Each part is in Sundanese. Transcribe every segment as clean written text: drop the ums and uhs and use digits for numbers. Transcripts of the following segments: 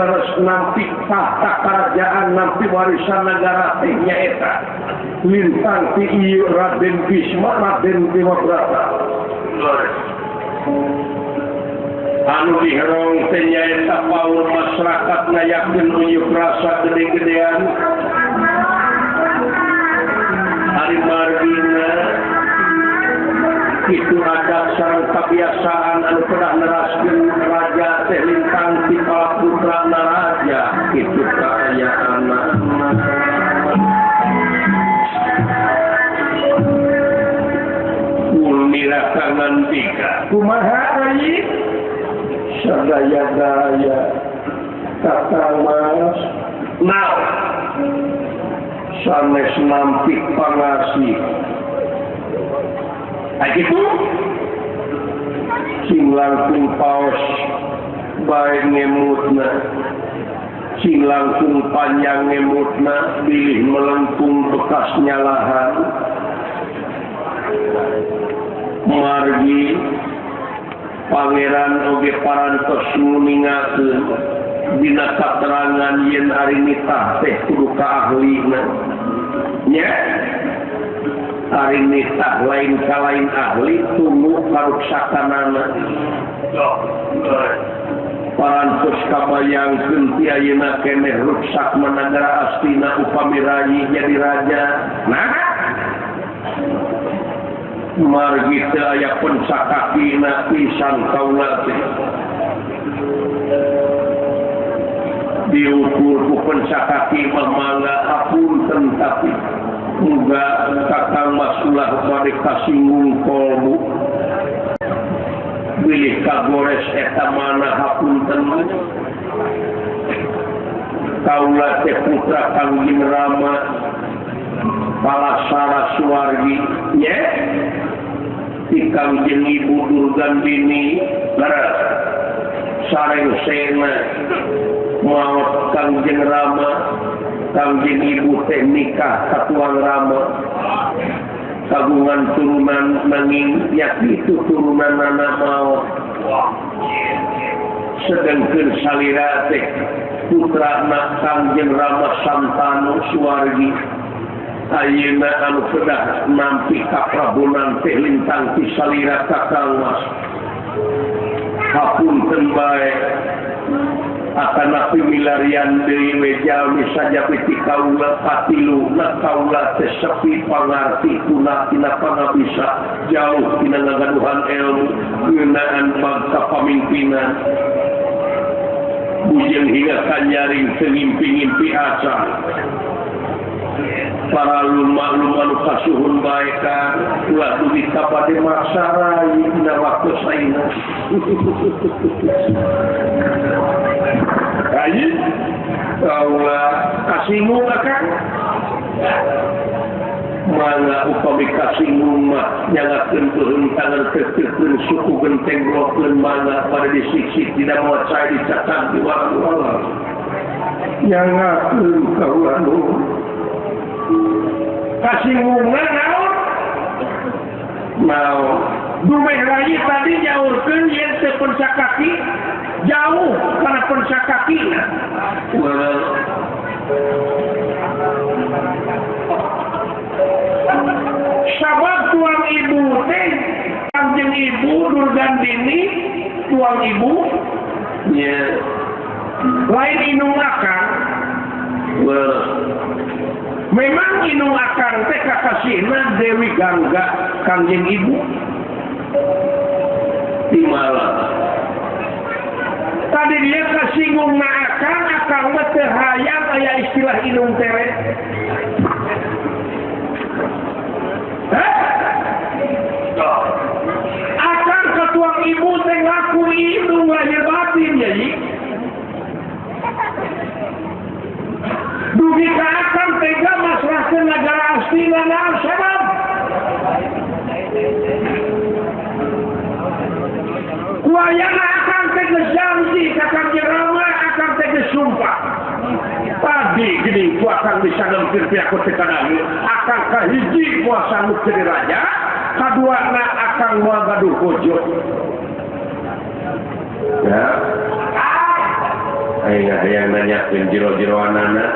leres nampi tahta kerajaan nampi warisan negara teh nyaeta lintang ti ieu Raden Bisma Raden Dewabrata anu diherong teh nyaeta paur masyarakat ngayakeun unjuk rasa gede-gedean ari margina itu adat sareng kebiasaan anu pernah neraskeun raja teh lintang ti putra raja itu kaayaan ulmira kangen tiga kumaha ai sadaya-daya kakang mas naon sanes nampi pangasih gitu sing langkung paos bae ngemutna sing langkung panjang ngemutna pilih melengkung bekas nyalahan margi pangeran oge parantos nguningakeun dina katerangan yen ari nitah teh kudu ka ahlina nya hari nitah lain kalain ahli tunggu karuksakanana parantos kabayangkeun ti ayeuna keneh ruksak managara astina upami rayi jadi raja nah margi teu aya pensakakina pisan kaula teh diukur ku pensakaki mah mangga hapunten tapi muga kakang masulah bade kasinggung kolbu bilih kagores eta mana hapunten kaula teh putra Kangjeng Rama Palasara Suwargi nya ti Kangjeng Ibu Durgandini leres sareng sena maot Kangjeng Rama Kangjeng Ibu teh nikah katuang Rama kagungan turunan nanging yakitu turunan anak maot sedengkeun salira teh putrana Kangjeng Rama Santanu Suwargi ayeuna anu kedah nampi ka Prabonan teh lintang ti salira kakang mas hapunten bae akan api milarian deui jalmi saja piti kaula patilu na kaula teh sepi pangarti kuna tina pangabisa jauh tina ngagaduhan ilmu ngeunaan bangsa pamimpinan bujeng hingga kanyaring ngimpi-ngimpi asa para lumah-lumah anu kasuhun bae ka ulah dugi kapade masarai dina waktu saina ayi kaula kasinggung akan mana upami kasinggung mah nyangakeun turun tangan kekeun suku genteng blokeun mana pada disiksi tidak mau saya dicatat di warang-warang nyangakeun kaula nu kasinggungan naon dumeh rayi tadi nyaurkeun yen teu pensakaki jauh karena pensakakina sabab tuang ibu teh Kangjeng Ibu Durgandini tuang ibu nya lain inung akang memang inung akang teh kakasihna Dewi Gangga Kangjeng Ibu di Malang tadi dia kasinggung na akang mah teu hayang aya istilah inung tere akang katuang ibu teh ngaku inung lahir batin jadi dugi ka akang tega masrahkeun negara astina naon sabab kuayana akang teh geus janji ka Kangjeng Rama akang teh geus sumpah tadi gini ku akang bisa ngempir pihak teh kadang akang kahiji kuasa nu jadi raja kaduana akang moal gaduh bojo ya yang nanyakeun jero-jeroanana.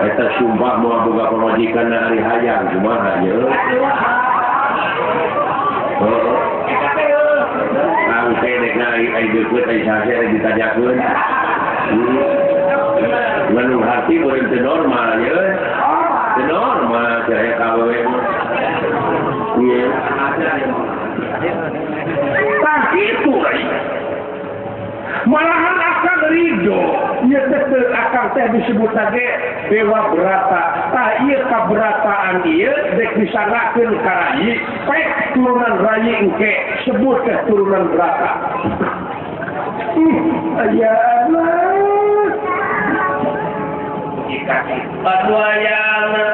Eta sumpah moal boga pamajikan ari hayang kumaha nya. Oh. Angke dek ai deukeut ai sase rek ditajakeun. Nganu hati beureum teu normal nya. Teu normal saya kawewe mah. Ieu. Tak itu lagi. Malahan akan ridho. Ia tetap akan teh disebut lagi dewa berata. Tak ia kaberataan ia dek disangkakeun ka rayi. Pek turunan rayi engke sebut teh turunan berata. Ya Allah. Aduh ayana.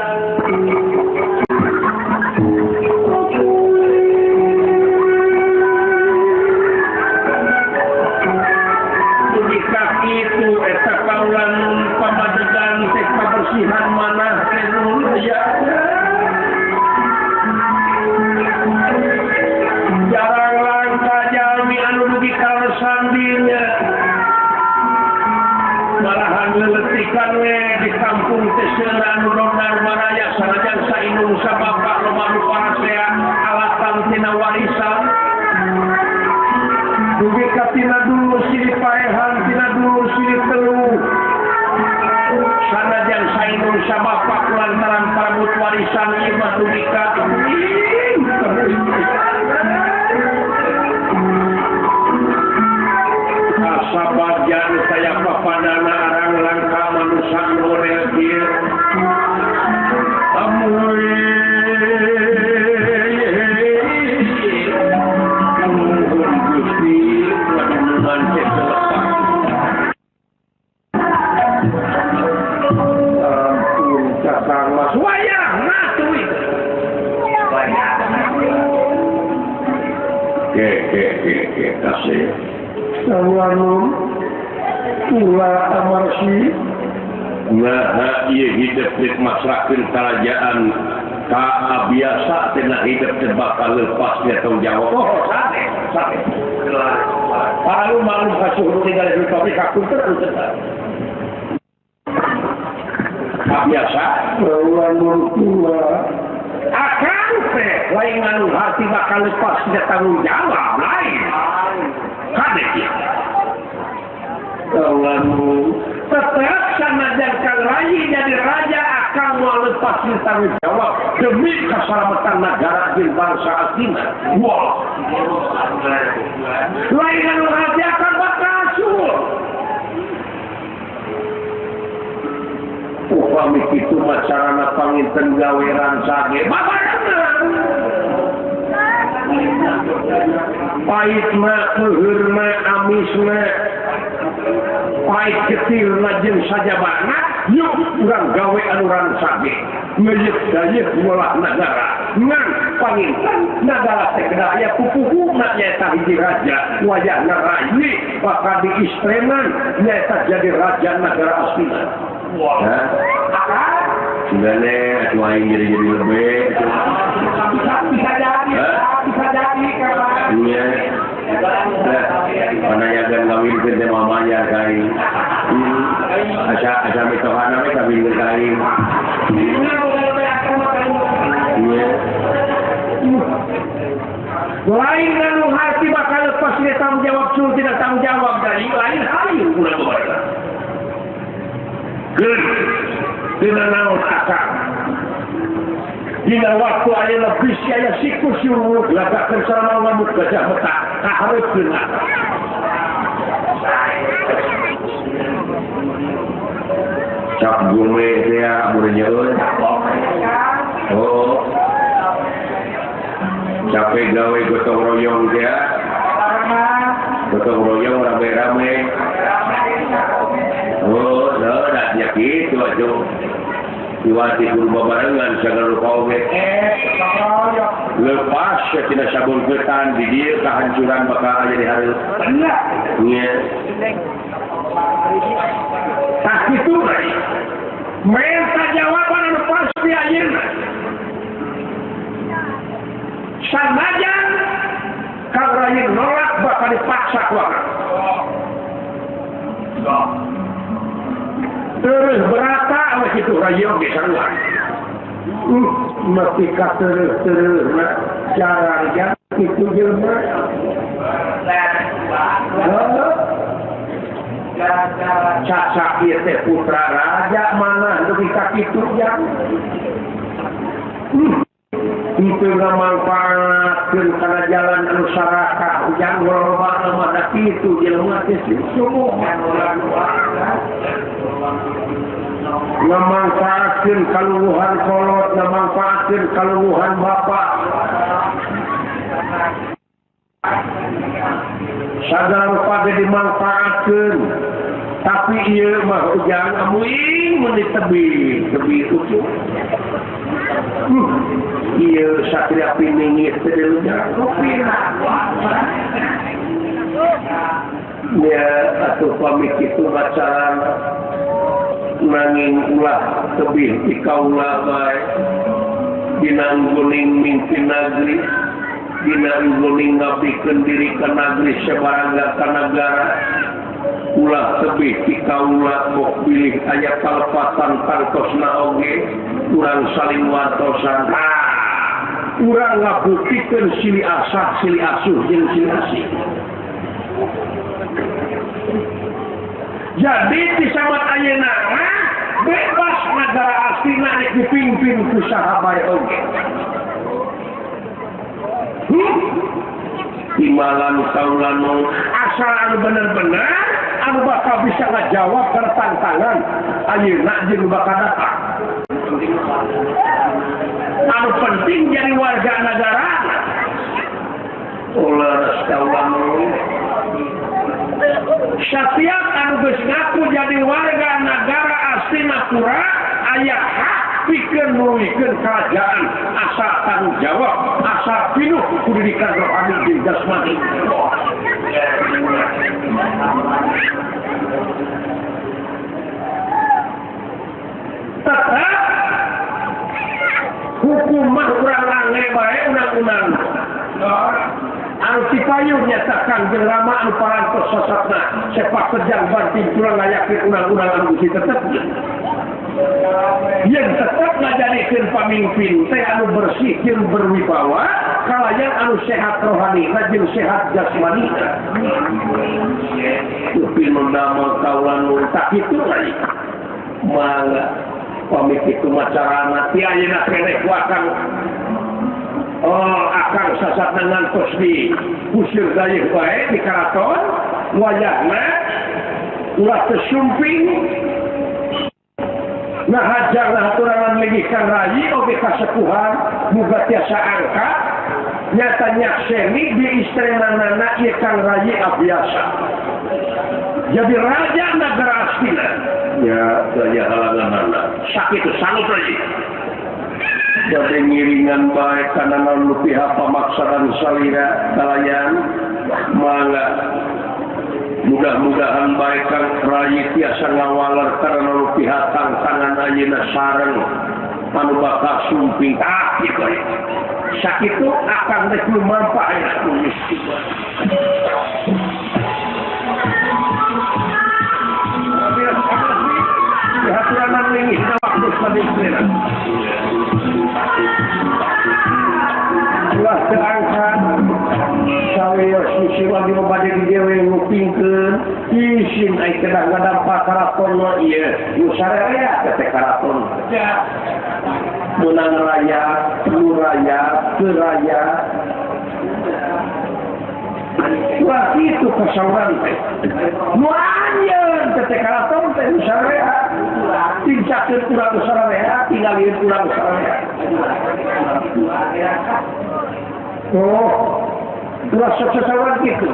Itu eta kaulan pamajikan teh kabersihan manah teh ya. Jarang langka jalmi anu dugi kalesan dinya. Malahan leletikan we di kampung teh seuna anu dongdar maraya sanajan saindung sabapa loba nu parasea alatan tina warisan. Dugi katina dulu silih paehan tina dulu silih telu sanajan saindung sabapa lantaran parabut warisan imah dugi ka kasabajan saya papadana arang langka manusia model kieu amoy kasih sawanum ulah amarsi nah ieu hidup di masyarakat kerajaan ka biasa tina hidup teh bakal lepas dia tanggung jawab sate palu malu kasuhur tinggal di pabrik aku terus biasa sawanum ulah akan teh lain anu hati bakal lepas dia tanggung jawab lain kadek ya kalau tetap sanajan kang rayi jadi raja akan mau lepas dia tanggung jawab demi keselamatan negara dan bangsa aslinya wah lain anu hati akan bakal suul upami kitu macarana panginten gaweran sage babarengan pahitna meuheurna amisna pahit ketilna jeung sajabana yuk urang gawe anu ransage ngeuyeuk-dayeuh ngolah nagara ngan panginten nagara teh kedah aya pupuhuna nyaeta hiji raja wayahna rayi bakal diistreman nyaeta jadi raja nagara aslinya. Wah. Sebenarnya cuma jadi lebih. Bisa jadi kawan. Iya. Penanyakan kawin ke mamanya kain. Asa mitohana we kawin ke kain. Iya. Lain anu hati bakal lepas dia tanggung jawab sul tidak tanggung jawab dari lain hari ulah berbeda. Kun, dina naon akal. Dina waktu aya lebih aya sikus yuruk lagakeun sareng ngamuk gajah mata kahareupeun. Cap gume teh beureun nyeun. Oh. Capek gawe gotong royong teh. Gotong royong rame-rame. Oh, dah ya gitu aja. Diwati guru babarengan jangan lupa oge. Lepas tidak sabun ketan di dia kehancuran bakal jadi hari. Benar. Iya. Tak itu lagi. Minta jawaban anu pasti ayeuna. Sanajan kang rayin nolak bakal dipaksa ku terus berata begitu rayo bisa lah. Mesti terus caranya itu jelma. Caca teh putra raja mana ketika itu ya. Itu nggak manfaatkan karena jalan masyarakat yang berubah nama itu jelma semua memanfaatkan keluhan kolot, memanfaatkan keluhan bapak. Sadar pada dimanfaatkan, tapi ia mah jangan amuing menit tebi utuh. Ia satria piningit sedelnya kopina. Ya atau pamit itu bacaan nanging ulah tebih ikaula bae dinangguling mimpi negeri dinangguling ngabdikeun diri ka negeri sabarangga ka negara ulah tebih ikaula bok pilih aya kalepatan tangtosna oge urang saling wartosan urang ngabukikeun silih asah silih asuh jeung silih asih. Jadi di sahabat ayeuna bebas negara asli naik dipimpin ku sahabat oge. Timalan kaulanu asal anu bener-bener anu bakal bisa ngajawab ke tantangan ayeuna jeung bakal datang. Anu penting jadi warga negara. Ulah kaulanu setiap anu geus ngaku jadi warga negara asli Napura aya hak pikeun nuwikeun kerajaan asal tanggung jawab asal pinuh pendidikan rohani jeung jasmani. Tetap hukuman urang lange bae undang-undang anu sipayuh nyatakan jeung rama anu parantos sasatna sepak terjang banting tulang ngayakeun undang-undang anu geus tetep yang tetap ngajadikeun pamimpin teh anu bersih jeung berwibawa kalayan anu sehat rohani jeung sehat jasmani. Tapi mendamel kaulan tak kitu lagi mangga pamit itu macarana ti ayeuna keneh ku akang akan sasat dengan tos di kusir dayeh bae di karaton wayahna ulah tersumping nah hajar nah aturan legihkan rayi oge kasepuhan muga tiasa angkat nyatanya seni di istrenanana ieu kang rayi abiasa jadi raja negara astina ya raja halanganana sakitu sanggup rayi. Jadi ngiringan baik karena lalu pihak pemaksaran salira kalayan mangga mudah-mudahan baik kang rayi tiasa ngawaler karena lalu pihak tangan ayeuna sareng anu bakal sumping gitu sakitu akan rek lumampah aya tulis haturan ini waktu sadistena ulah terangkat saweos sisiwa di mabade di dewe ngupingkeun isin ai kadang-kadang pakaraton ieu nu sararea teh karaton menang raya luraya keraya wah itu kesauran teh nu anjeun teh karaton teh nu sararea tincakeun urang sararea tinggalieun urang sararea. Oh, rasa sesawan gitu.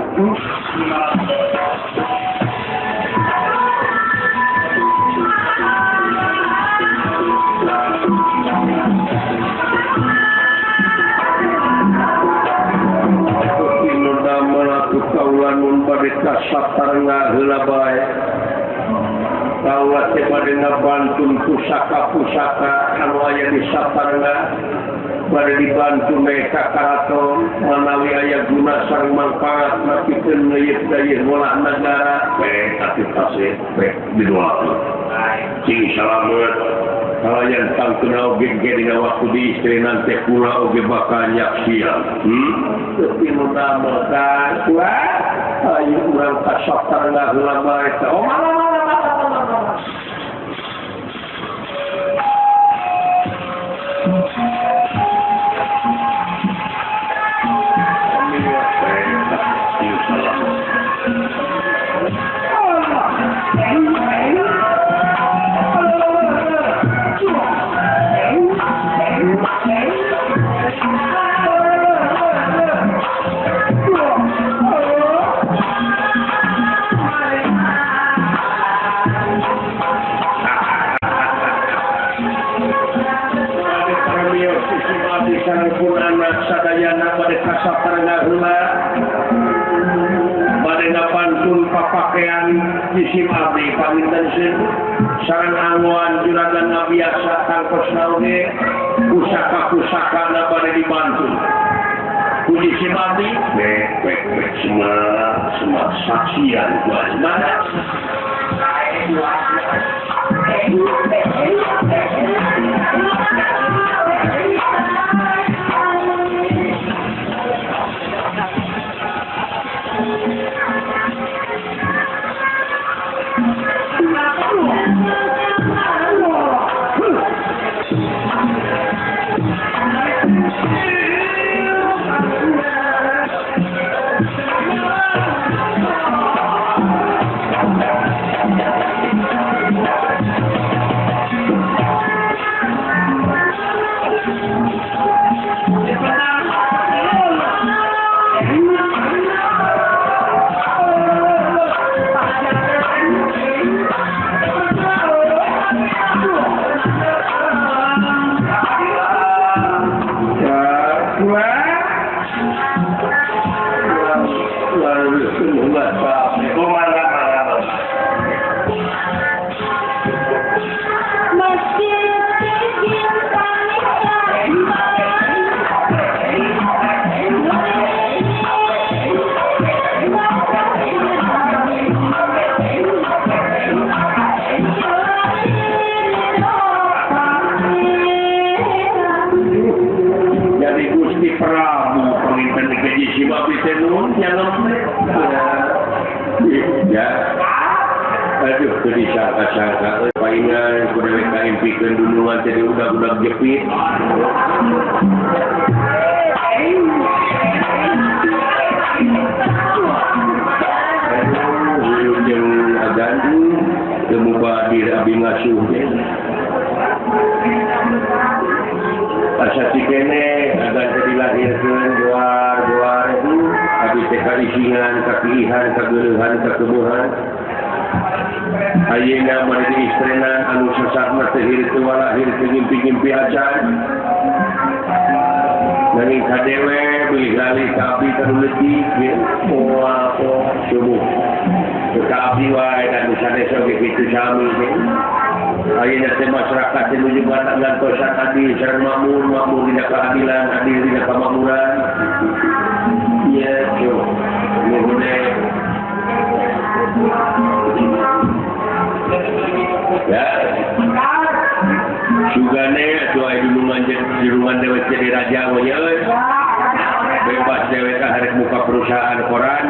Inunda melaku kaulan mun pada kasar heula bae. kaula teh bade ngabantun pusaka-pusaka anu aya di saparna bade dibantu mereka karaton manawi aya guna sareng mangpaat napikeun leuyeut-leuyeut ngolah negara tapi tasih didoakeun sing salamet kalayan tangkeuna oge dina waktu di istri nanti pula oge bakal nyaksian tapi mudah-mudahan ayo urang kasaptar heula bae teh pun anak sadayana pada kasaptarna heula pada ngapantun papakean isim abdi paminten sareng anguan juragan ngabiasa kangkosna oge pusaka-pusakana pada dibantu puji isim abdi semua saksian mana aduh teu disangka-sangka paingan kudu impikeun duluan teh udah jepit jeung agandu teu mubadir abi ngasuh teh asa tikene agan teh dilahirkeun doar itu abi teh kaisingan kapihan kageuleuhan kakeubuhan ayeuna bade istrenan anu sasarna teh hirup teu walahir teu ngimpi-ngimpi acan nanging kadewe beuih gali ka abdi kanu leutik ge moal subuh ka abdi wae dan sanes oge kitu sami ge ayeuna teh masyarakat teh nuju ngantosan adil sareng makmur dina keadilan adil dina kamakmuran ieu yo nuhune ya sugane atuh aya di rumah dewek jadi raja we bebas dewek harek muka perusahaan koran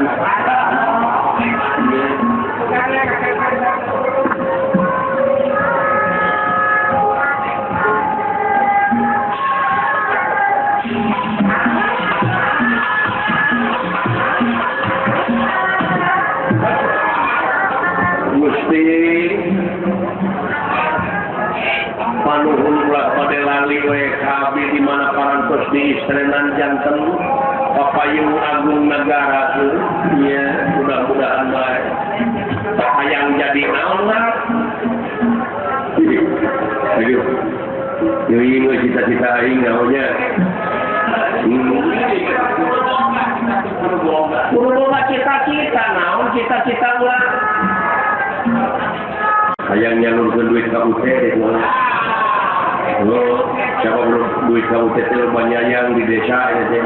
mesti panuhun ulah pada lali we kabi di mana parantos di istrenan janten papayung agung negara tuh ya mudah-mudahan baik hayang jadi naon aduh yeuing we cita-cita aing naonnya kudu boga cita-cita naon cita-cita ulah hayang nyalurkeun duit ka UT siapa belum duit ka UT teh loba nyayang di desa ya teh